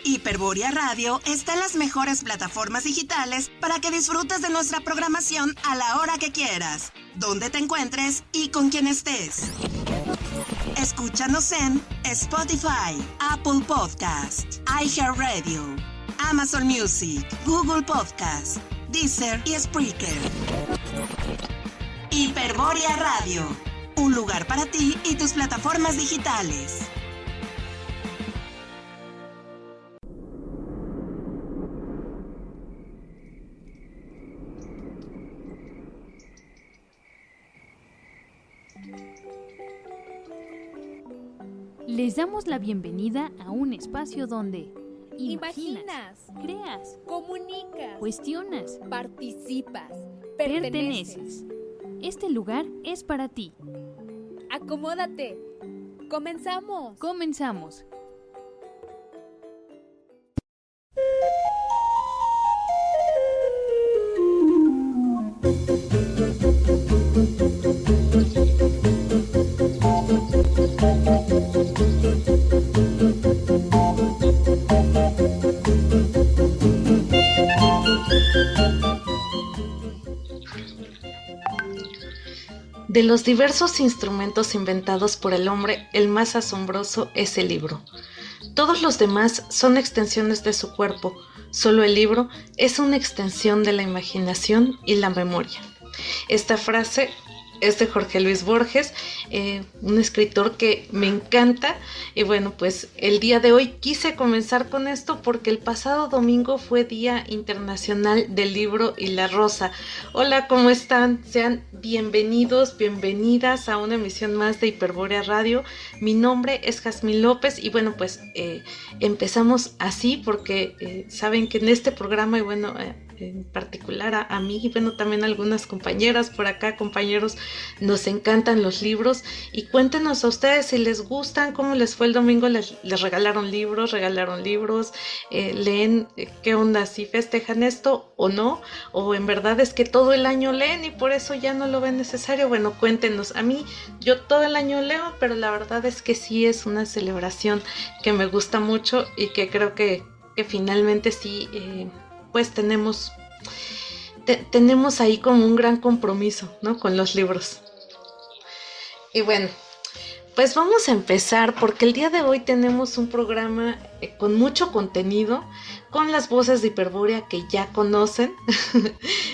Hiperborea Radio está en las mejores plataformas digitales para que disfrutes de nuestra programación a la hora que quieras, donde te encuentres y con quien estés. Escúchanos en Spotify, Apple Podcast, iHeartRadio, Amazon Music, Google Podcast, Deezer y Spreaker. Hiperborea Radio, un lugar para ti y tus plataformas digitales. Les damos la bienvenida a un espacio donde imaginas, creas, comunicas, cuestionas, participas, perteneces. Este lugar es para ti. Acomódate. ¡Comenzamos! Comenzamos. De los diversos instrumentos inventados por el hombre, el más asombroso es el libro. Todos los demás son extensiones de su cuerpo, solo el libro es una extensión de la imaginación y la memoria. Esta frase es de Jorge Luis Borges, un escritor que me encanta. Y bueno, pues el día de hoy quise comenzar con esto porque el pasado domingo fue Día Internacional del Libro y la Rosa. Hola, ¿cómo están? Sean bienvenidos, bienvenidas a una emisión más de Hiperborea Radio. Mi nombre es Jazmín López y bueno, pues empezamos así porque saben que en este programa, y bueno, en particular a mí y bueno, también a algunas compañeras por acá, compañeros, nos encantan los libros. Y cuéntenos a ustedes si les gustan, cómo les fue el domingo, les regalaron libros, leen, qué onda, si festejan esto o no, o en verdad es que todo el año leen y por eso ya no lo ven necesario. Bueno, cuéntenos. A mí, yo todo el año leo, pero la verdad es que sí es una celebración que me gusta mucho y que creo que finalmente sí, pues tenemos ahí como un gran compromiso, ¿no?, con los libros. Y bueno, pues vamos a empezar porque el día de hoy tenemos un programa con mucho contenido, con las voces de Hiperborea que ya conocen.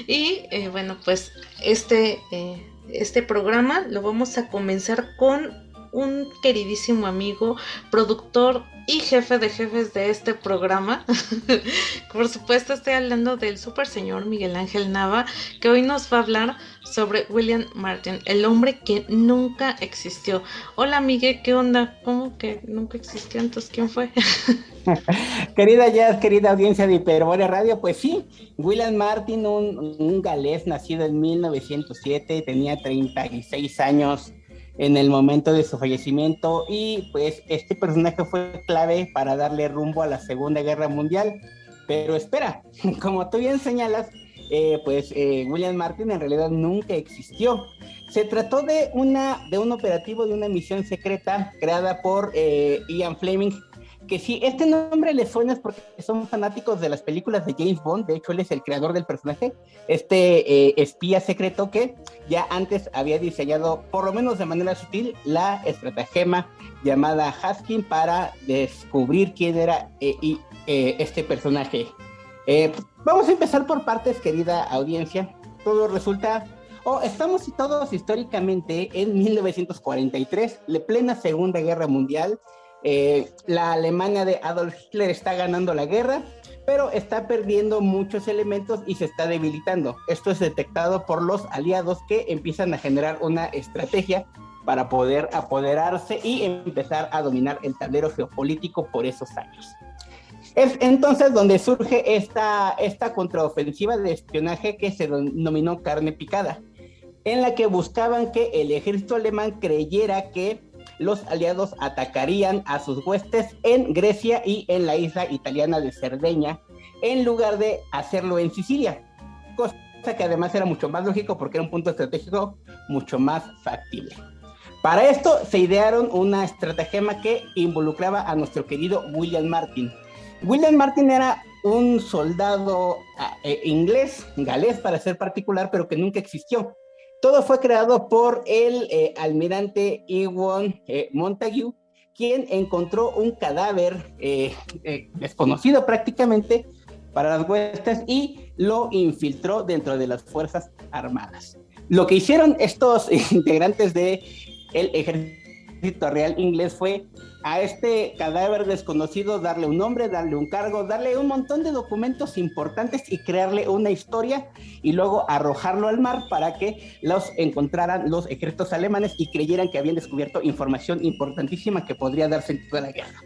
Y bueno, pues este programa lo vamos a comenzar con un queridísimo amigo, productor y jefe de jefes de este programa. Por supuesto estoy hablando del super señor Miguel Ángel Nava, que hoy nos va a hablar sobre William Martin, el hombre que nunca existió. Hola Miguel, ¿qué onda? ¿Cómo que nunca existió? Entonces, ¿quién fue? Querida Jazz, querida audiencia de Hiperborea Radio, pues sí, William Martin, un galés nacido en 1907, tenía 36 años en el momento de su fallecimiento, y pues este personaje fue clave para darle rumbo a la Segunda Guerra Mundial. Pero espera, como tú bien señalas, William Martin en realidad nunca existió. Se trató de un operativo, de una misión secreta creada por Ian Fleming, que si este nombre les suena es porque son fanáticos de las películas de James Bond. De hecho, él es el creador del personaje, espía secreto que ya antes había diseñado, por lo menos de manera sutil, la estratagema llamada Haskin para descubrir quién era este personaje. Vamos a empezar por partes, querida audiencia. Todo resulta... estamos todos históricamente en 1943, la plena Segunda Guerra Mundial. La Alemania de Adolf Hitler está ganando la guerra, pero está perdiendo muchos elementos y se está debilitando. Esto es detectado por los aliados, que empiezan a generar una estrategia para poder apoderarse y empezar a dominar el tablero geopolítico por esos años. Es entonces donde surge esta contraofensiva de espionaje que se denominó Carne Picada, en la que buscaban que el ejército alemán creyera que los aliados atacarían a sus huestes en Grecia y en la isla italiana de Cerdeña, en lugar de hacerlo en Sicilia, cosa que además era mucho más lógico porque era un punto estratégico mucho más factible. Para esto se idearon una estratagema que involucraba a nuestro querido William Martin, William Martin era un soldado galés para ser particular, pero que nunca existió. Todo fue creado por el almirante Ewan Montague, quien encontró un cadáver desconocido prácticamente para las huestes y lo infiltró dentro de las Fuerzas Armadas. Lo que hicieron estos integrantes del ejército real inglés fue a este cadáver desconocido darle un nombre, darle un cargo, darle un montón de documentos importantes y crearle una historia y luego arrojarlo al mar para que los encontraran los ejércitos alemanes y creyeran que habían descubierto información importantísima que podría dar sentido a la guerra.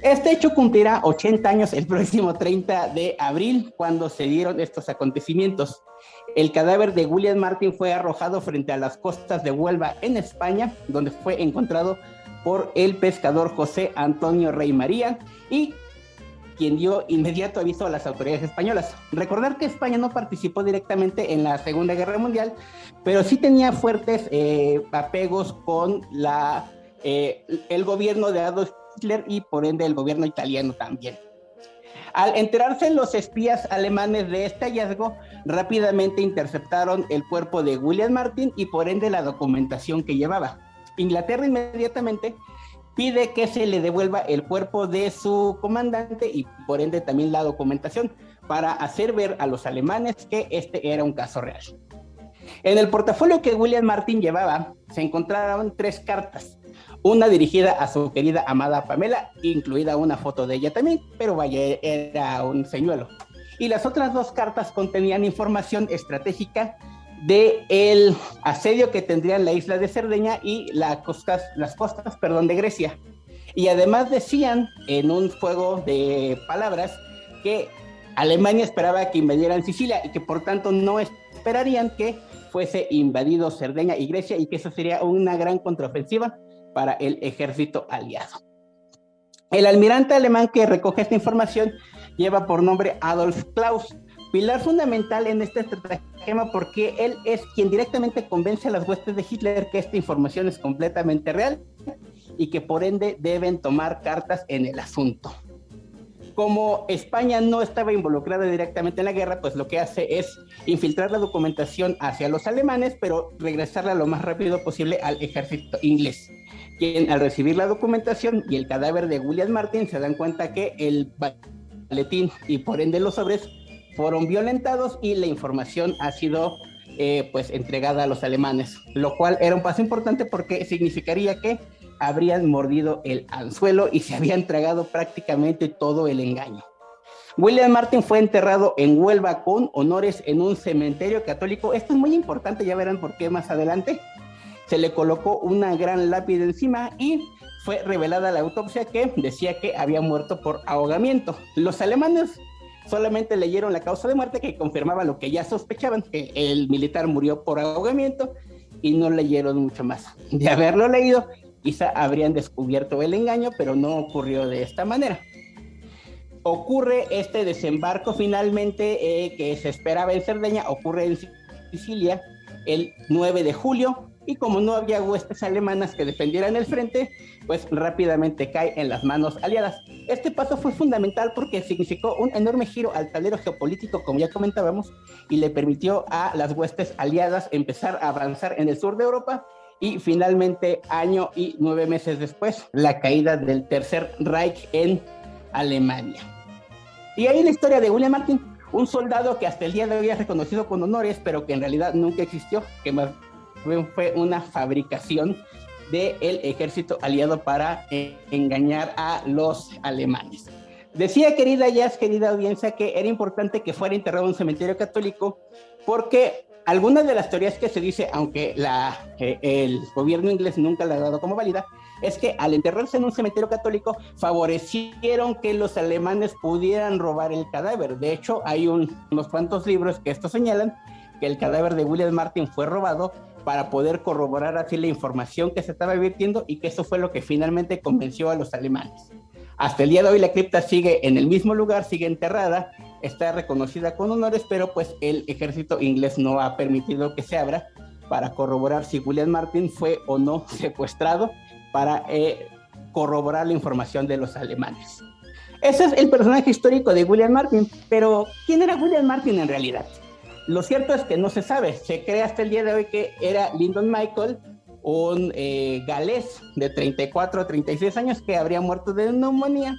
Este hecho cumplirá 80 años el próximo 30 de abril, cuando se dieron estos acontecimientos. El cadáver de William Martin fue arrojado frente a las costas de Huelva, en España, donde fue encontrado por el pescador José Antonio Rey María y quien dio inmediato aviso a las autoridades españolas. Recordar que España no participó directamente en la Segunda Guerra Mundial, pero sí tenía fuertes apegos con el gobierno de Adolf Hitler y por ende el gobierno italiano también. Al enterarse los espías alemanes de este hallazgo, rápidamente interceptaron el cuerpo de William Martin y por ende la documentación que llevaba. Inglaterra inmediatamente pide que se le devuelva el cuerpo de su comandante y por ende también la documentación para hacer ver a los alemanes que este era un caso real. En el portafolio que William Martin llevaba se encontraron 3 cartas, una dirigida a su querida amada Pamela, incluida una foto de ella también, pero vaya, era un señuelo. Y las otras 2 cartas contenían información estratégica del asedio que tendrían la isla de Cerdeña y las costas de Grecia. Y además decían en un juego de palabras que Alemania esperaba que invadieran Sicilia y que por tanto no esperarían que fuese invadido Cerdeña y Grecia y que eso sería una gran contraofensiva para el ejército aliado. El almirante alemán que recoge esta información lleva por nombre Adolf Klaus, pilar fundamental en este estratagema porque él es quien directamente convence a las huestes de Hitler que esta información es completamente real y que por ende deben tomar cartas en el asunto. Como España no estaba involucrada directamente en la guerra, pues lo que hace es infiltrar la documentación hacia los alemanes, pero regresarla lo más rápido posible al ejército inglés, quien al recibir la documentación y el cadáver de William Martin se dan cuenta que el maletín y por ende los sobres fueron violentados y la información ha sido pues entregada a los alemanes, lo cual era un paso importante porque significaría que habrían mordido el anzuelo y se habían tragado prácticamente todo el engaño. William Martin fue enterrado en Huelva con honores en un cementerio católico. Esto es muy importante, ya verán por qué más adelante. Se le colocó una gran lápida encima y fue revelada la autopsia que decía que había muerto por ahogamiento. Los alemanes solamente leyeron la causa de muerte que confirmaba lo que ya sospechaban, que el militar murió por ahogamiento y no leyeron mucho más. De haberlo leído, quizá habrían descubierto el engaño, pero no ocurrió de esta manera. Ocurre este desembarco finalmente que se esperaba en Cerdeña, ocurre en Sicilia el 9 de julio, y como no había huestes alemanas que defendieran el frente, pues rápidamente cae en las manos aliadas. Este paso fue fundamental porque significó un enorme giro al tablero geopolítico, como ya comentábamos, y le permitió a las huestes aliadas empezar a avanzar en el sur de Europa, y finalmente, año y 9 meses después, la caída del Tercer Reich en Alemania. Y ahí la historia de William Martin, un soldado que hasta el día de hoy es reconocido con honores, pero que en realidad nunca existió, que más fue una fabricación del ejército aliado para engañar a los alemanes. Decía, querida Jazz, querida audiencia, que era importante que fuera enterrado en un cementerio católico porque algunas de las teorías que se dice, aunque el gobierno inglés nunca la ha dado como válida, es que al enterrarse en un cementerio católico favorecieron que los alemanes pudieran robar el cadáver. De hecho, hay unos cuantos libros que esto señalan, que el cadáver de William Martin fue robado para poder corroborar así la información que se estaba virtiendo y que eso fue lo que finalmente convenció a los alemanes. Hasta el día de hoy la cripta sigue en el mismo lugar, sigue enterrada, está reconocida con honores, pero pues el ejército inglés no ha permitido que se abra para corroborar si William Martin fue o no secuestrado para corroborar la información de los alemanes. Ese es el personaje histórico de William Martin, pero ¿quién era William Martin en realidad? Lo cierto es que no se sabe, se cree hasta el día de hoy que era Lyndon Michael, un galés de 34 a 36 años que habría muerto de neumonía,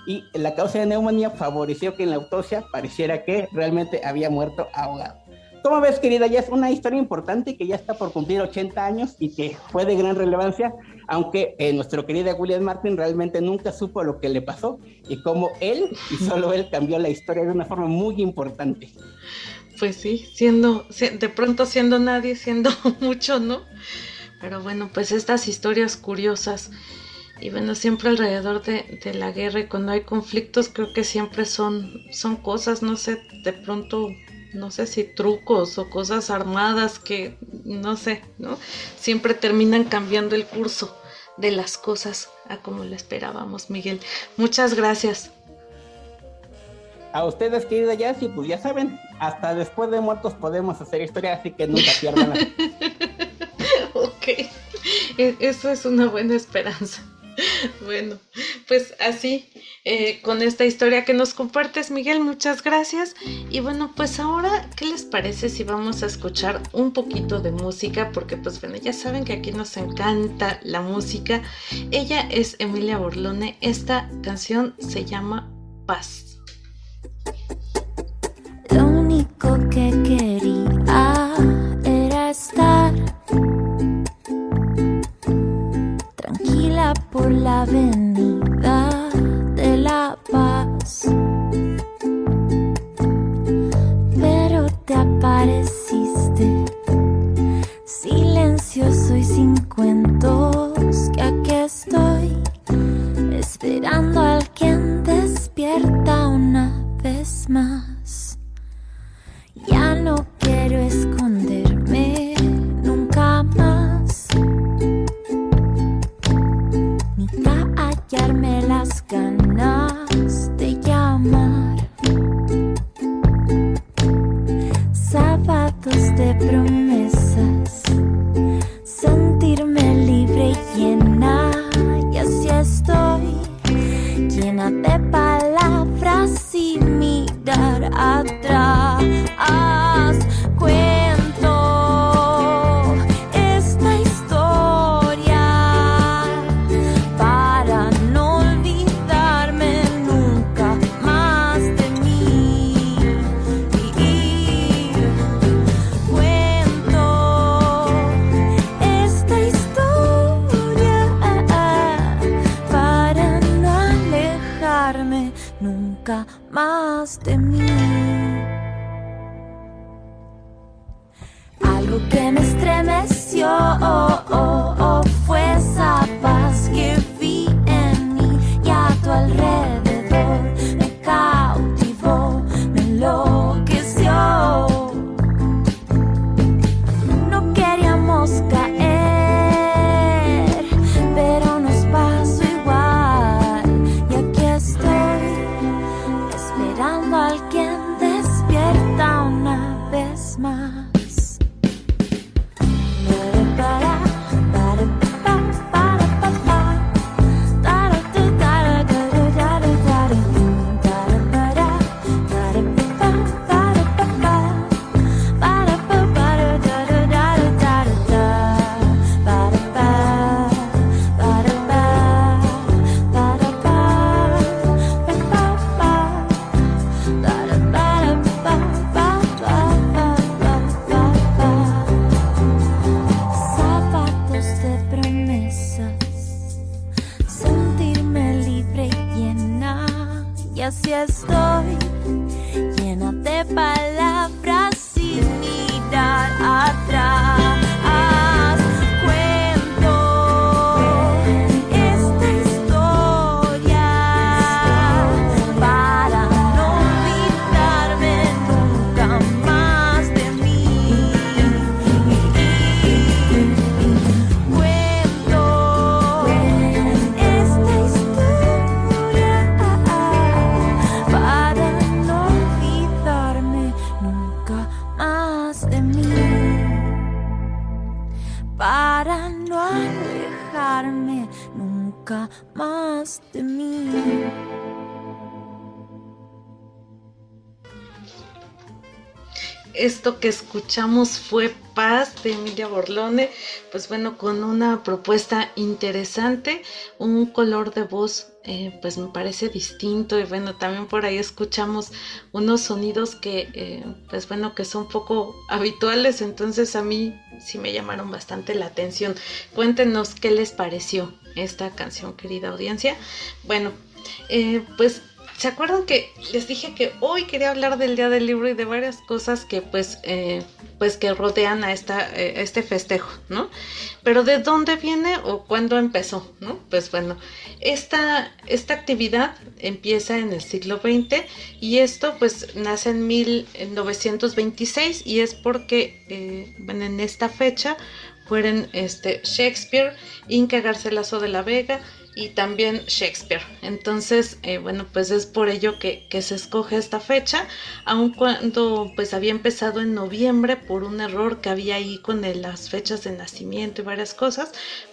y la causa de neumonía favoreció que en la autopsia pareciera que realmente había muerto ahogado. ¿Cómo ves, querida? Ya es una historia importante que ya está por cumplir 80 años y que fue de gran relevancia, aunque nuestro querido William Martin realmente nunca supo lo que le pasó y cómo él, y solo él, cambió la historia de una forma muy importante. Pues sí, de pronto siendo nadie, siendo mucho, ¿no? Pero bueno, pues estas historias curiosas, y bueno, siempre alrededor de la guerra y cuando hay conflictos, creo que siempre son cosas, no sé, de pronto, no sé si trucos o cosas armadas que, no sé, ¿no? Siempre terminan cambiando el curso de las cosas a como lo esperábamos, Miguel. Muchas gracias. A ustedes, querida Jazz, y pues ya saben, hasta después de muertos podemos hacer historia, así que nunca pierdan. Ok, eso es una buena esperanza. Bueno, pues así, con esta historia que nos compartes, Miguel, muchas gracias. Y bueno, pues ahora, ¿qué les parece si vamos a escuchar un poquito de música? Porque pues bueno, ya saben que aquí nos encanta la música. Ella es Emilia Borlone, esta canción se llama Paz. Lo único que quería era estar tranquila por la avenida de La Paz, pero te apareciste silencioso y sin cuentos, que aquí estoy esperando a alguien despierta una vez más. Ya no quiero esconderme nunca más, ni callarme las ganas de llamar. Sábados de promesas, sentirme libre y llena, y así estoy, llena de palabras y mirar atrás. Cuento esta historia para no olvidarme nunca más de mí. Cuento esta historia para no alejarme nunca más de mí. Algo que me estremeció fue esa paz que vi en mí y a tu alrededor. Me cautivó, me enloqueció. No queríamos caer, pero nos pasó igual. Y aquí estoy, esperando a alguien despierta una vez más. Así estoy, llena de palabras y mirar atrás. Cuento esta historia para no olvidarme nunca más de mí. Cuento esta historia para no olvidarme nunca más de mí, para no alejarme nunca más de mí. Esto que escuchamos fue Paz de Emilia Borlone, pues bueno, con una propuesta interesante, un color de voz pues me parece distinto, y bueno, también por ahí escuchamos unos sonidos que pues bueno, que son poco habituales, entonces a mí sí me llamaron bastante la atención. Cuéntenos qué les pareció esta canción, querida audiencia. Bueno, pues ¿se acuerdan que les dije que hoy quería hablar del Día del Libro y de varias cosas que pues que rodean a este festejo, ¿no? Pero ¿de dónde viene o cuándo empezó, no? Pues bueno, esta actividad empieza en el siglo XX y esto pues nace en 1926 y es porque bueno, en esta fecha fueron Shakespeare, Inca Garcilaso de la Vega y también Shakespeare. Entonces, bueno, pues es por ello que se escoge esta fecha, aun cuando pues había empezado en noviembre por un error que había ahí con las fechas de nacimiento y varias cosas,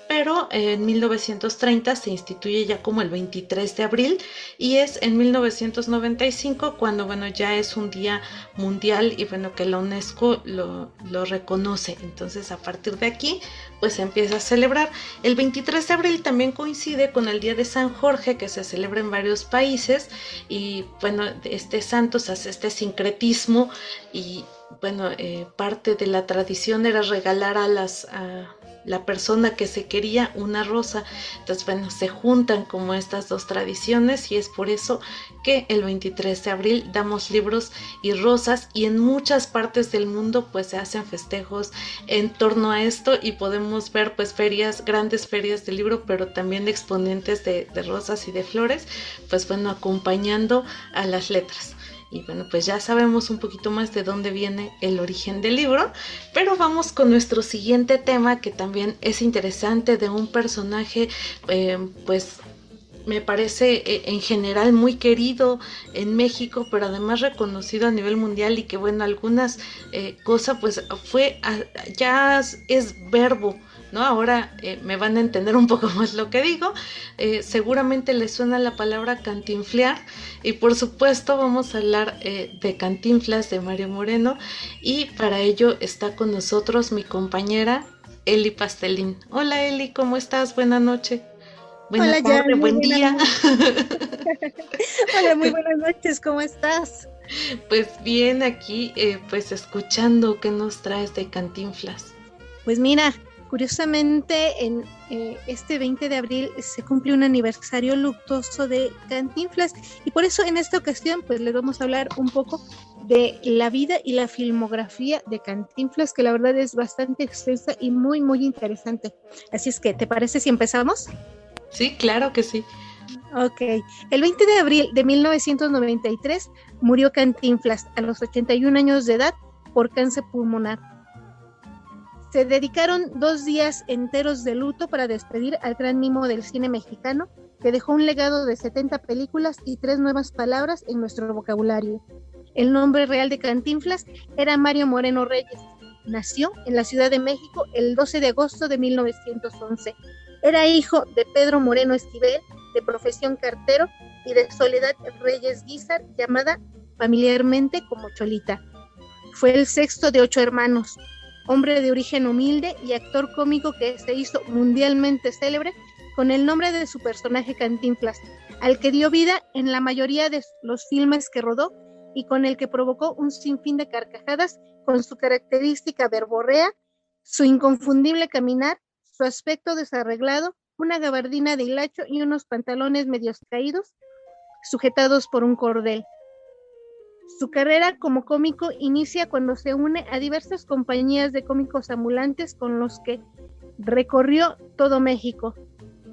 pero en 1930 se instituye ya como el 23 de abril y es en 1995 cuando, bueno, ya es un día mundial y bueno, que la UNESCO lo reconoce. Entonces, a partir de aquí, pues se empieza a celebrar. El 23 de abril también coincide con el Día de San Jorge, que se celebra en varios países y bueno, este santo se hace este sincretismo y bueno, parte de la tradición era regalar a la persona que se quería una rosa. Entonces, bueno, se juntan como estas dos tradiciones y es por eso que el 23 de abril damos libros y rosas, y en muchas partes del mundo pues se hacen festejos en torno a esto y podemos ver pues ferias, grandes ferias de libro, pero también exponentes de rosas y de flores, pues bueno, acompañando a las letras. Y bueno, pues ya sabemos un poquito más de dónde viene el origen del libro, pero vamos con nuestro siguiente tema, que también es interesante, de un personaje pues me parece en general muy querido en México, pero además reconocido a nivel mundial, y que bueno, algunas cosas pues ya es verbo, ¿no? Ahora me van a entender un poco más lo que digo. Seguramente les suena la palabra cantinflear, y por supuesto vamos a hablar de Cantinflas, de Mario Moreno, y para ello está con nosotros mi compañera Eli Pastelín. Hola Eli, ¿cómo estás? Buenas noches. Buenas tardes, buen día. Hola, muy buenas noches, ¿cómo estás? Pues bien, aquí pues escuchando qué nos traes de Cantinflas. Pues mira, curiosamente en este 20 de abril se cumple un aniversario luctuoso de Cantinflas, y por eso en esta ocasión pues les vamos a hablar un poco de la vida y la filmografía de Cantinflas, que la verdad es bastante extensa y muy muy interesante. Así es que, ¿te parece si empezamos? Sí, claro que sí. Ok, el 20 de abril de 1993 murió Cantinflas a los 81 años de edad por cáncer pulmonar. Se dedicaron 2 días enteros de luto para despedir al gran mimo del cine mexicano, que dejó un legado de 70 películas y 3 nuevas palabras en nuestro vocabulario. El nombre real de Cantinflas era Mario Moreno Reyes. Nació en la Ciudad de México el 12 de agosto de 1911. Era hijo de Pedro Moreno Esquivel, de profesión cartero, y de Soledad Reyes Guízar, llamada familiarmente como Cholita. Fue el sexto de 8 hermanos, hombre de origen humilde y actor cómico que se hizo mundialmente célebre con el nombre de su personaje Cantinflas, al que dio vida en la mayoría de los filmes que rodó y con el que provocó un sinfín de carcajadas con su característica verborrea, su inconfundible caminar, su aspecto desarreglado, una gabardina de hilacho y unos pantalones medios caídos, sujetados por un cordel. Su carrera como cómico inicia cuando se une a diversas compañías de cómicos ambulantes con los que recorrió todo México.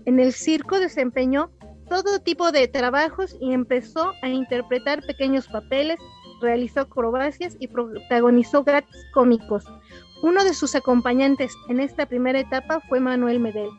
En el circo desempeñó todo tipo de trabajos y empezó a interpretar pequeños papeles, realizó acrobacias y protagonizó gags cómicos. Uno de sus acompañantes en esta primera etapa fue Manuel Medel.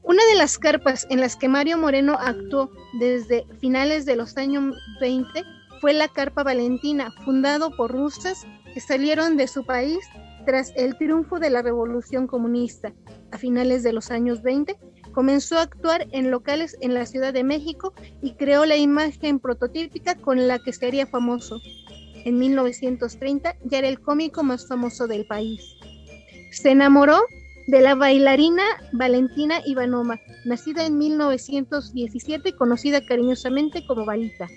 Una de las carpas en las que Mario Moreno actuó desde finales de los años 20 fue la Carpa Valentina, fundado por rusas que salieron de su país tras el triunfo de la Revolución Comunista. A finales de los años 20, comenzó a actuar en locales en la Ciudad de México y creó la imagen prototípica con la que se haría famoso. en 1930, ya era el cómico más famoso del país. Se enamoró de la bailarina Valentina Ivanova, nacida en 1917, conocida cariñosamente como Balita.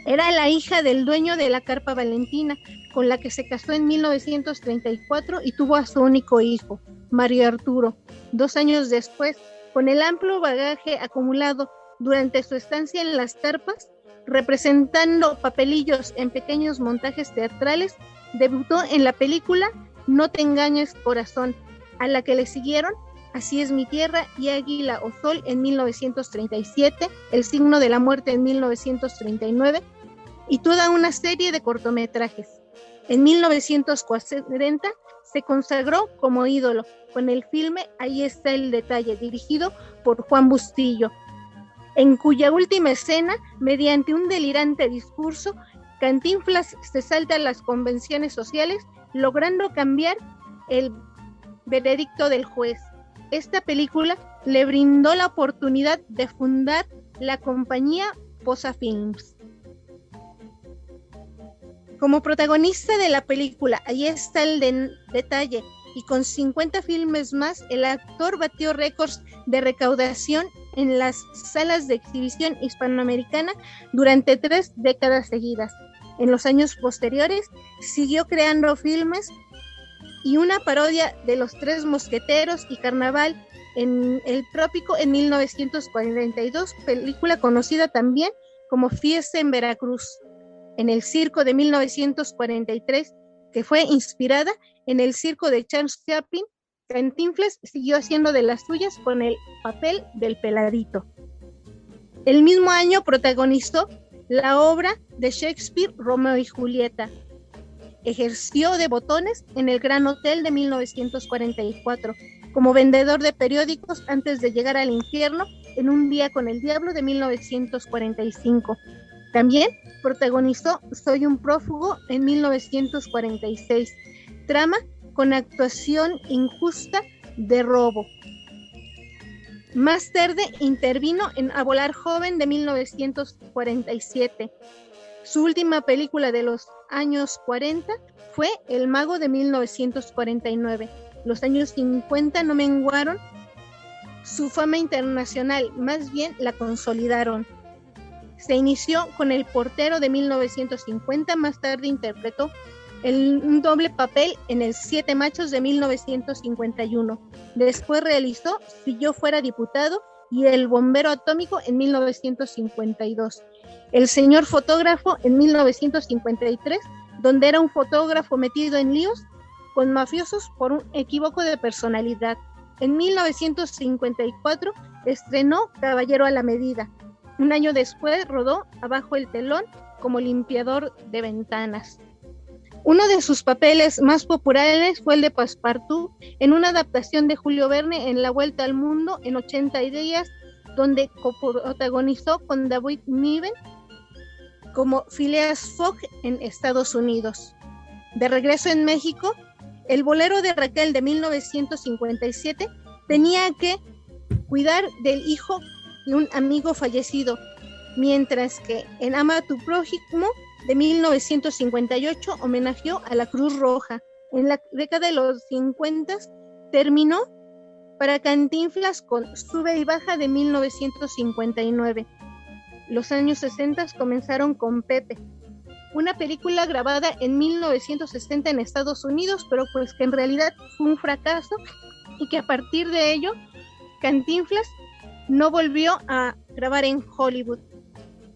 Era la hija del dueño de la carpa Valentina, con la que se casó en 1934 y tuvo a su único hijo, Mario Arturo. 2 años después, con el amplio bagaje acumulado durante su estancia en las carpas, representando papelillos en pequeños montajes teatrales, debutó en la película No te engañes, corazón, a la que le siguieron Así es mi tierra y Águila o Sol en 1937, El signo de la muerte en 1939 y toda una serie de cortometrajes. En 1940 se consagró como ídolo con el filme Ahí está el detalle, dirigido por Juan Bustillo, en cuya última escena, mediante un delirante discurso, Cantinflas se salta a las convenciones sociales, logrando cambiar el veredicto del juez. Esta película le brindó la oportunidad de fundar la compañía Posa Films. Como protagonista de la película Ahí está el detalle, y con 50 filmes más, el actor batió récords de recaudación en las salas de exhibición hispanoamericana durante 3 décadas seguidas. En los años posteriores, siguió creando filmes y una parodia de Los Tres Mosqueteros y Carnaval en el Trópico en 1942, película conocida también como Fiesta en Veracruz. En El Circo de 1943, que fue inspirada en el circo de Charles Chaplin, Cantinflas siguió haciendo de las suyas con el papel del Peladito. El mismo año protagonizó la obra de Shakespeare Romeo y Julieta. Ejerció de botones en el Gran Hotel de 1944, como vendedor de periódicos antes de llegar al infierno en Un día con el diablo de 1945. También protagonizó Soy un prófugo en 1946, trama con actuación injusta de robo. Más tarde intervino en A volar joven de 1947. Su última película de los años 40 fue El mago de 1949. Los años 50 no menguaron su fama internacional, más bien la consolidaron. Se inició con El portero de 1950, más tarde interpretó un doble papel en El Siete machos de 1951. Después realizó Si yo fuera diputado y El bombero atómico en 1952. El señor fotógrafo en 1953, donde era un fotógrafo metido en líos con mafiosos por un equívoco de personalidad. En 1954 estrenó Caballero a la medida. Un año después rodó Abajo el telón como limpiador de ventanas. Uno de sus papeles más populares fue el de Passepartout en una adaptación de Julio Verne en La Vuelta al Mundo en 80 días, donde coprotagonizó con David Niven como Phileas Fogg en Estados Unidos. De regreso en México, El bolero de Raquel de 1957 tenía que cuidar del hijo de un amigo fallecido, mientras que en Ama a tu prójimo de 1958 homenajeó a la Cruz Roja. En la década de los 50 terminó para Cantinflas con Sube y Baja de 1959. Los años 60 comenzaron con Pepe, una película grabada en 1960 en Estados Unidos, pero pues que en realidad fue un fracaso y que a partir de ello Cantinflas no volvió a grabar en Hollywood.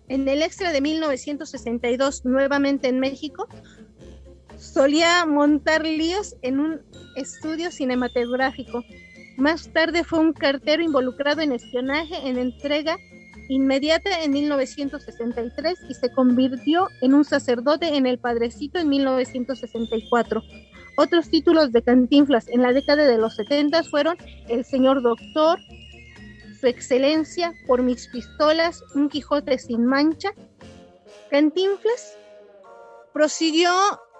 En el extra de 1962, nuevamente en México, solía montar líos en un estudio cinematográfico. Más tarde fue un cartero involucrado en espionaje en entrega inmediata en 1963 y se convirtió en un sacerdote en El Padrecito en 1964. Otros títulos de Cantinflas en la década de los 70 fueron El Señor Doctor, Su Excelencia, Por mis pistolas, Un Quijote sin mancha. Cantinflas prosiguió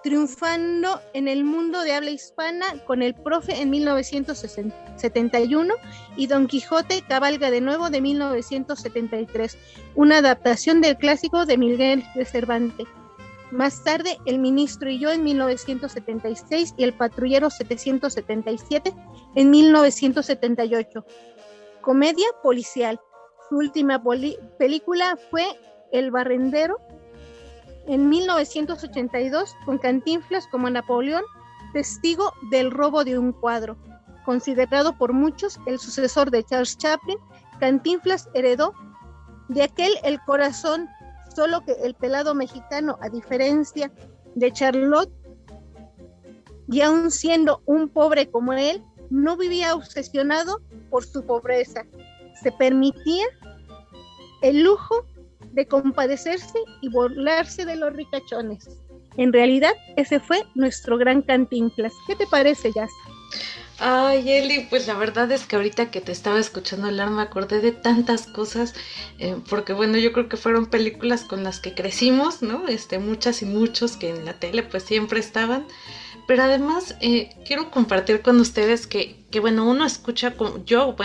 triunfando en el mundo de habla hispana con El Profe en 1971 y Don Quijote cabalga de nuevo de 1973, una adaptación del clásico de Miguel de Cervantes. Más tarde, El ministro y yo en 1976 y El patrullero 777 en 1978. Comedia policial. Su última película fue El barrendero en 1982 con Cantinflas como Napoleón, testigo del robo de un cuadro. Considerado por muchos el sucesor de Charles Chaplin, Cantinflas heredó de aquel el corazón, solo que el pelado mexicano, a diferencia de Charlotte, y aun siendo un pobre como él, no vivía obsesionado por su pobreza. Se permitía el lujo de compadecerse y burlarse de los ricachones. En realidad, ese fue nuestro gran Cantinflas. ¿Qué te parece, Jazz? Ay, Eli, pues la verdad es que ahorita que te estaba escuchando hablar me acordé de tantas cosas, porque bueno, yo creo que fueron películas con las que crecimos, ¿no? Muchas y muchos que en la tele pues siempre estaban, pero además quiero compartir con ustedes que bueno, uno escucha, yo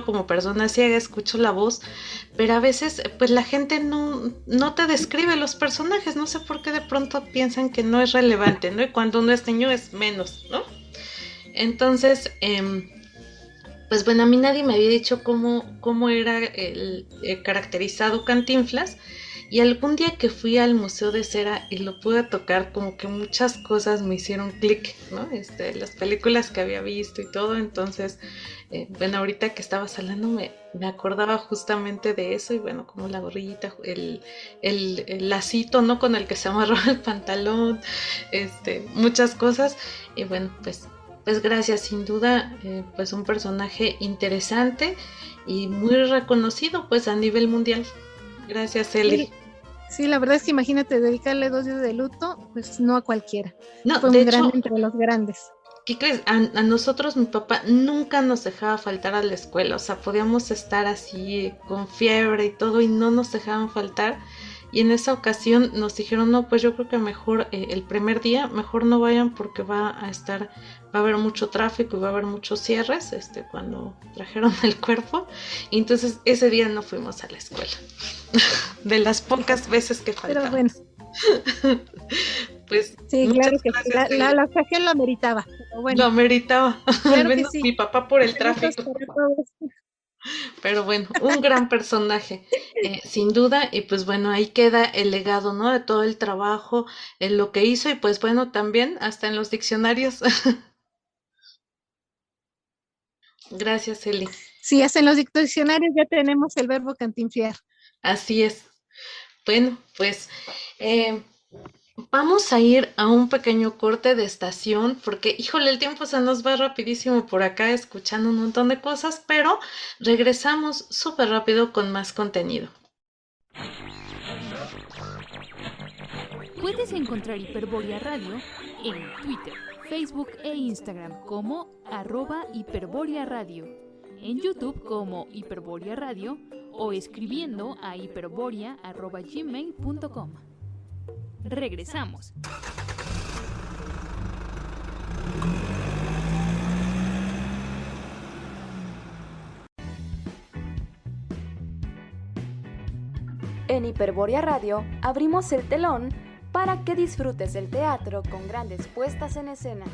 como persona ciega escucho la voz, pero a veces pues la gente no te describe los personajes, no sé por qué de pronto piensan que no es relevante, ¿no? Y cuando uno es niño es menos, ¿no? Entonces, pues bueno, a mí nadie me había dicho cómo era el caracterizado Cantinflas, y algún día que fui al Museo de Cera y lo pude tocar, como que muchas cosas me hicieron clic, ¿no? Las películas que había visto y todo, entonces, bueno, ahorita que estabas hablando me acordaba justamente de eso, y bueno, como la gorrita, el lacito, ¿no? Con el que se amarró el pantalón, muchas cosas, y bueno, pues gracias, sin duda, pues un personaje interesante y muy reconocido pues a nivel mundial. Gracias, Eli. Sí, la verdad es que imagínate dedicarle 2 días de luto, pues no a cualquiera. No, fue de un gran hecho, entre los grandes. ¿qué crees? A nosotros mi papá nunca nos dejaba faltar a la escuela, o sea, podíamos estar así con fiebre y todo y no nos dejaban faltar. Y en esa ocasión nos dijeron, no, pues yo creo que mejor el primer día, mejor no vayan porque va a haber mucho tráfico y va a haber muchos cierres, cuando trajeron el cuerpo. Y entonces ese día no fuimos a la escuela. De las pocas veces que faltamos. Pero bueno. Pues sí, claro que gracias, la ocasión lo ameritaba. Bueno, lo ameritaba. Claro al menos sí. Mi papá por el tráfico. Pero bueno, un gran personaje, sin duda, y pues bueno, ahí queda el legado, ¿no? De todo el trabajo, lo que hizo, y pues bueno, también hasta en los diccionarios. Gracias, Eli. Sí, hasta en los diccionarios ya tenemos el verbo cantinflear. Así es. Bueno, pues vamos a ir a un pequeño corte de estación porque, híjole, el tiempo se nos va rapidísimo por acá escuchando un montón de cosas, pero regresamos súper rápido con más contenido. Puedes encontrar Hiperbórea Radio en Twitter, Facebook e Instagram como @Hiperbórea Radio, en YouTube como Hiperbórea Radio o escribiendo a hiperborea@gmail.com. Regresamos. En Hiperbórea Radio abrimos el telón para que disfrutes del teatro con grandes puestas en escena.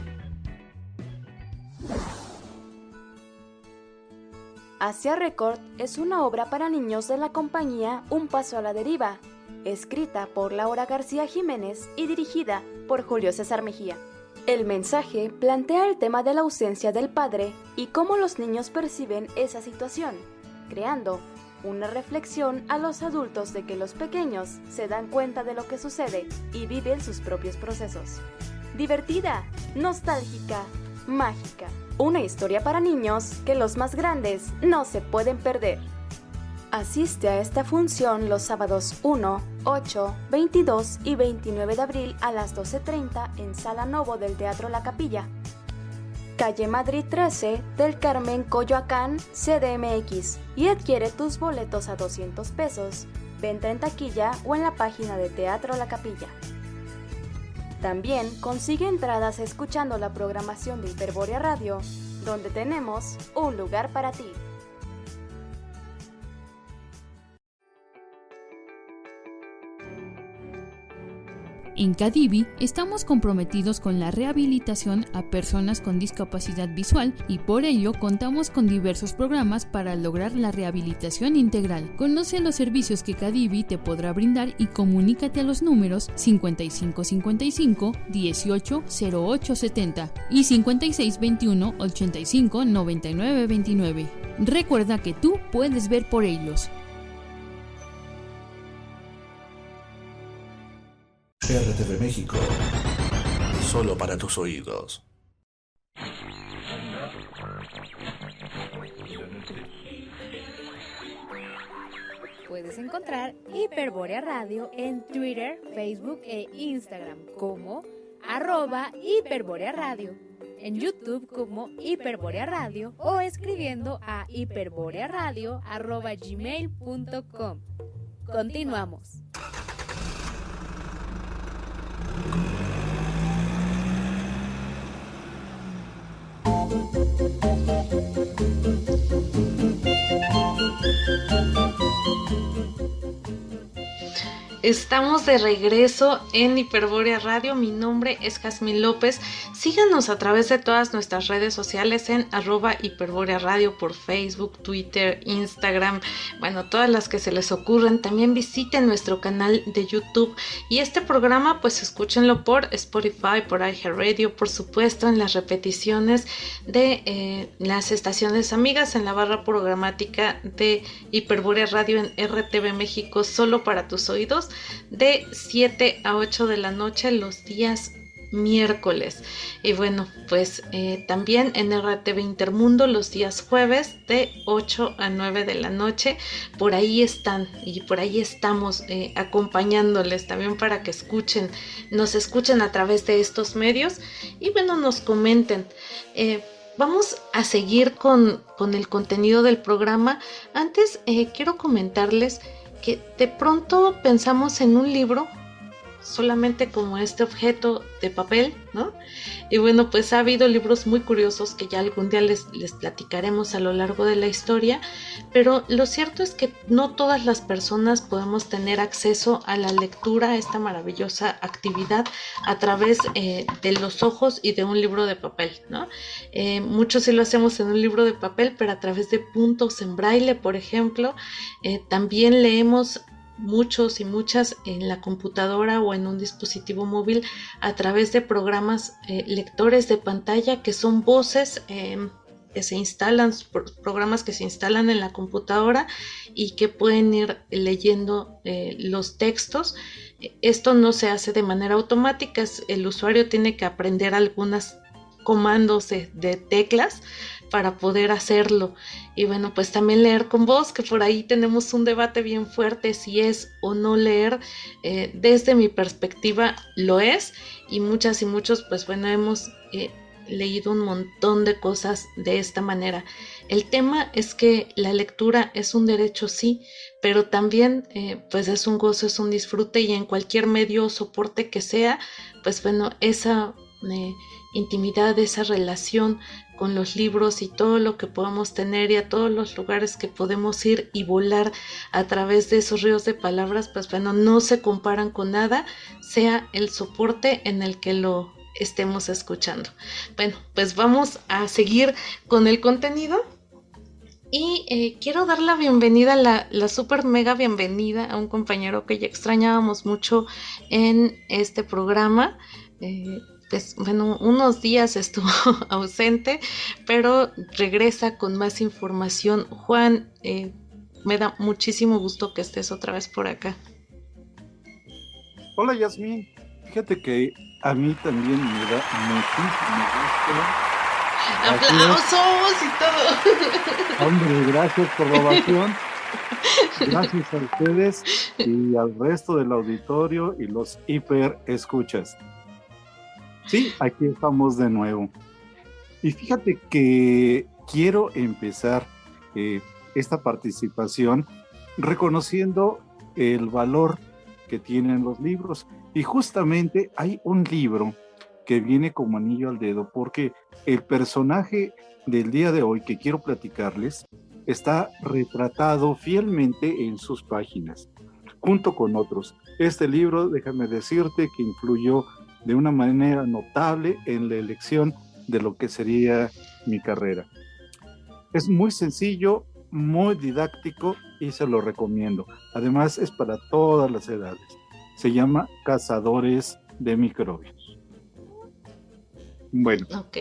Asia Record es una obra para niños de la compañía Un Paso a la Deriva, escrita por Laura García Jiménez y dirigida por Julio César Mejía. El mensaje plantea el tema de la ausencia del padre y cómo los niños perciben esa situación, creando una reflexión a los adultos de que los pequeños se dan cuenta de lo que sucede y viven sus propios procesos. Divertida, nostálgica, mágica. Una historia para niños que los más grandes no se pueden perder. Asiste a esta función los sábados 1, 8, 22 y 29 de abril a las 12:30 en Sala Novo del Teatro La Capilla, calle Madrid 13 del Carmen, Coyoacán, CDMX, y adquiere tus boletos a 200 pesos, venta en taquilla o en la página de Teatro La Capilla. También consigue entradas escuchando la programación de Hiperbórea Radio, donde tenemos un lugar para ti. En Cadivi estamos comprometidos con la rehabilitación a personas con discapacidad visual y por ello contamos con diversos programas para lograr la rehabilitación integral. Conoce los servicios que Cadivi te podrá brindar y comunícate a los números 5555 18 08 70 y 5621 85 99 29. Recuerda que tú puedes ver por ellos. RTV México, solo para tus oídos. Puedes encontrar Hiperbórea Radio en Twitter, Facebook e Instagram como @Hiperbórea Radio, en YouTube como Hiperbórea Radio o escribiendo a hiperborearadio@gmail.com. Continuamos. Estamos de regreso en Hiperbórea Radio. Mi nombre es Jazmín López. Síganos a través de todas nuestras redes sociales en @Hiperbórea Radio por Facebook, Twitter, Instagram, bueno, todas las que se les ocurran. También visiten nuestro canal de YouTube y este programa pues escúchenlo por Spotify, por iHeartRadio, por supuesto en las repeticiones de las estaciones amigas en la barra programática de Hiperbórea Radio en RTV México, solo para tus oídos, de 7 a 8 de la noche los días miércoles. Y bueno, pues también en RTV Intermundo los días jueves de 8 a 9 de la noche. Por ahí están y por ahí estamos acompañándoles también para que nos escuchen a través de estos medios y bueno, nos comenten. Vamos a seguir con el contenido del programa. Antes quiero comentarles que de pronto pensamos en un libro solamente como este objeto de papel, ¿no? Y bueno, pues ha habido libros muy curiosos que ya algún día les platicaremos a lo largo de la historia, pero lo cierto es que no todas las personas podemos tener acceso a la lectura, a esta maravillosa actividad a través de los ojos y de un libro de papel, ¿no? Muchos sí lo hacemos en un libro de papel, pero a través de puntos en braille, por ejemplo. También leemos muchos y muchas en la computadora o en un dispositivo móvil a través de programas lectores de pantalla que son voces que se instalan, programas que se instalan en la computadora y que pueden ir leyendo los textos. Esto no se hace de manera automática, el usuario tiene que aprender algunos comandos de teclas para poder hacerlo. Y bueno, pues también leer con voz, que por ahí tenemos un debate bien fuerte si es o no leer. Desde mi perspectiva lo es, y muchas y muchos pues bueno, hemos leído un montón de cosas de esta manera. El tema es que la lectura es un derecho, sí, pero también pues es un gozo, es un disfrute, y en cualquier medio o soporte que sea, pues bueno, esa intimidad, esa relación con los libros y todo lo que podamos tener y a todos los lugares que podemos ir y volar a través de esos ríos de palabras, pues bueno, no se comparan con nada, sea el soporte en el que lo estemos escuchando. Bueno, pues vamos a seguir con el contenido y quiero dar la bienvenida, la super mega bienvenida a un compañero que ya extrañábamos mucho en este programa. Pues bueno, unos días estuvo ausente, pero regresa con más información. Juan, me da muchísimo gusto que estés otra vez por acá. Hola, Yasmín. Fíjate que a mí también me da muchísimo gusto. ¡Aplausos y todo! Hombre, gracias por la ovación. Gracias a ustedes y al resto del auditorio y los hiper escuchas. Sí, aquí estamos de nuevo. Y fíjate que quiero empezar esta participación reconociendo el valor que tienen los libros. Y justamente hay un libro que viene como anillo al dedo, porque el personaje del día de hoy que quiero platicarles está retratado fielmente en sus páginas. junto con otros. Este libro, déjame decirte, que influyó de una manera notable en la elección de lo que sería mi carrera. Es muy sencillo, muy didáctico y se lo recomiendo. Además, es para todas las edades. Se llama Cazadores de Microbios. Bueno. Ok.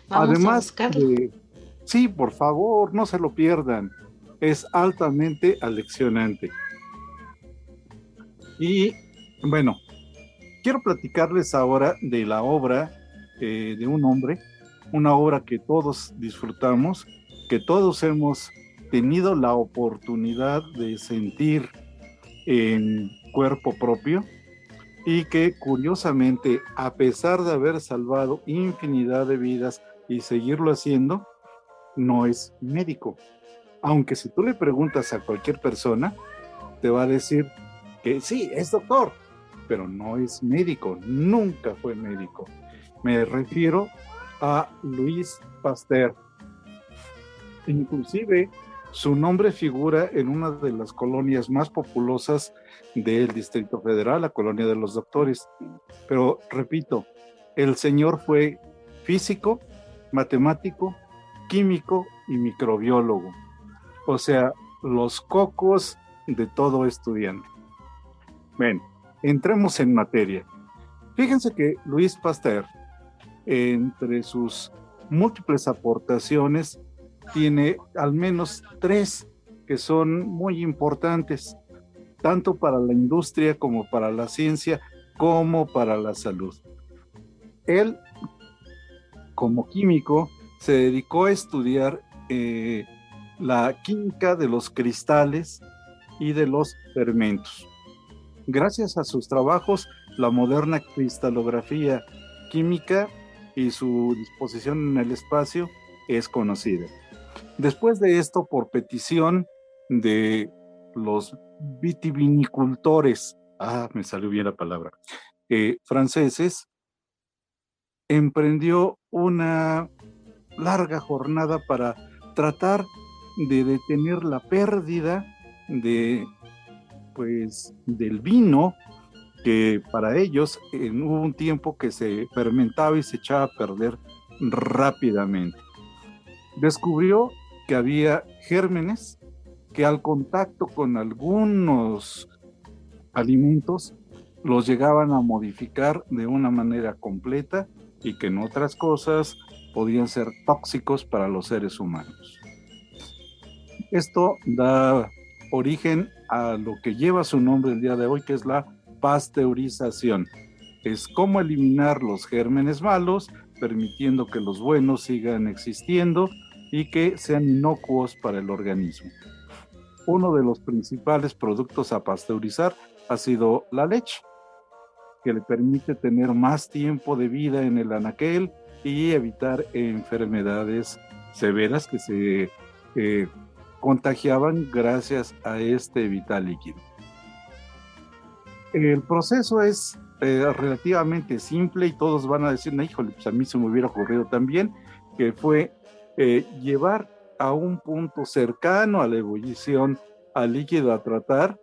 Vamos además a buscarlo. Sí, por favor, no se lo pierdan. Es altamente aleccionante. Y bueno, quiero platicarles ahora de la obra de un hombre, una obra que todos disfrutamos, que todos hemos tenido la oportunidad de sentir en cuerpo propio y que curiosamente, a pesar de haber salvado infinidad de vidas y seguirlo haciendo, no es médico. Aunque si tú le preguntas a cualquier persona, te va a decir que sí, es doctor, pero no es médico, nunca fue médico. Me refiero a Louis Pasteur. Inclusive, su nombre figura en una de las colonias más populosas del Distrito Federal, la colonia de los doctores. Pero, repito, el señor fue físico, matemático, químico y microbiólogo. O sea, los cocos de todo estudiante. Bueno, entremos en materia. Fíjense que Louis Pasteur, entre sus múltiples aportaciones, tiene al menos 3 que son muy importantes, tanto para la industria como para la ciencia, como para la salud. Él, como químico, se dedicó a estudiar la química de los cristales y de los fermentos. Gracias a sus trabajos, la moderna cristalografía química y su disposición en el espacio es conocida. Después de esto, por petición de los vitivinicultores, me salió bien la palabra, franceses, emprendió una larga jornada para tratar de detener la pérdida del vino, que para ellos hubo un tiempo que se fermentaba y se echaba a perder rápidamente. Descubrió que había gérmenes que al contacto con algunos alimentos los llegaban a modificar de una manera completa y que en otras cosas podían ser tóxicos para los seres humanos. Esto da origen a lo que lleva su nombre el día de hoy, que es la pasteurización. Es cómo eliminar los gérmenes malos, permitiendo que los buenos sigan existiendo y que sean inocuos para el organismo. Uno de los principales productos a pasteurizar ha sido la leche, que le permite tener más tiempo de vida en el anaquel y evitar enfermedades severas que se contagiaban gracias a este vital líquido. El proceso es relativamente simple y todos van a decir, híjole, pues a mí se me hubiera ocurrido también, que fue llevar a un punto cercano a la ebullición al líquido a tratar,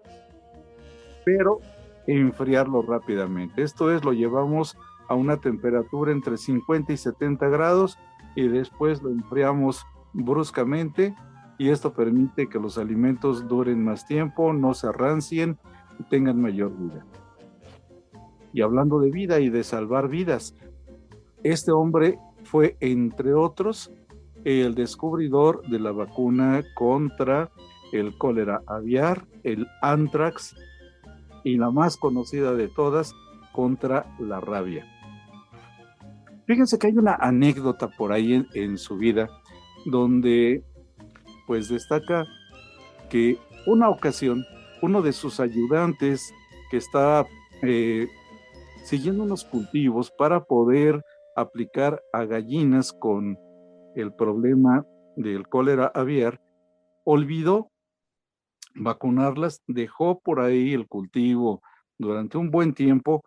pero enfriarlo rápidamente. Esto es, lo llevamos a una temperatura entre 50 y 70 grados y después lo enfriamos bruscamente, y esto permite que los alimentos duren más tiempo, no se rancien y tengan mayor vida. Y hablando de vida y de salvar vidas, este hombre fue, entre otros, el descubridor de la vacuna contra el cólera aviar, el anthrax y la más conocida de todas, contra la rabia. Fíjense que hay una anécdota por ahí en su vida donde pues destaca que una ocasión uno de sus ayudantes que estaba siguiendo unos cultivos para poder aplicar a gallinas con el problema del cólera aviar, olvidó vacunarlas, dejó por ahí el cultivo durante un buen tiempo,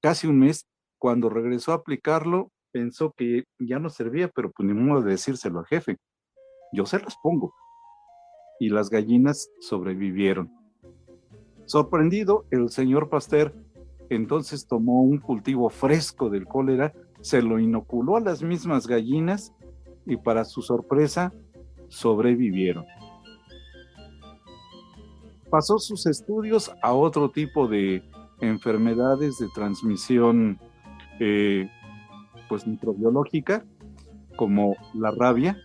casi un mes. Cuando regresó a aplicarlo, pensó que ya no servía, pero pues ni modo de decírselo al jefe. Yo se las pongo. Y las gallinas sobrevivieron. Sorprendido, el señor Pasteur entonces tomó un cultivo fresco del cólera, se lo inoculó a las mismas gallinas y para su sorpresa sobrevivieron. Pasó sus estudios a otro tipo de enfermedades de transmisión microbiológica, como la rabia,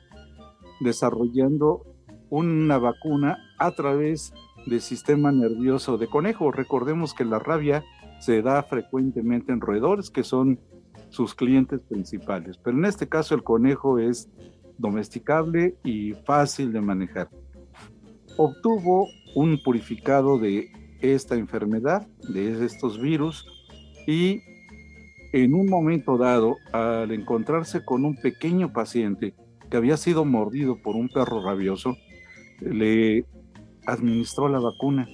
desarrollando una vacuna a través del sistema nervioso de conejo. Recordemos que la rabia se da frecuentemente en roedores, que son sus clientes principales, pero en este caso el conejo es domesticable y fácil de manejar. Obtuvo un purificado de esta enfermedad, de estos virus, y en un momento dado, al encontrarse con un pequeño paciente que había sido mordido por un perro rabioso, le administró la vacuna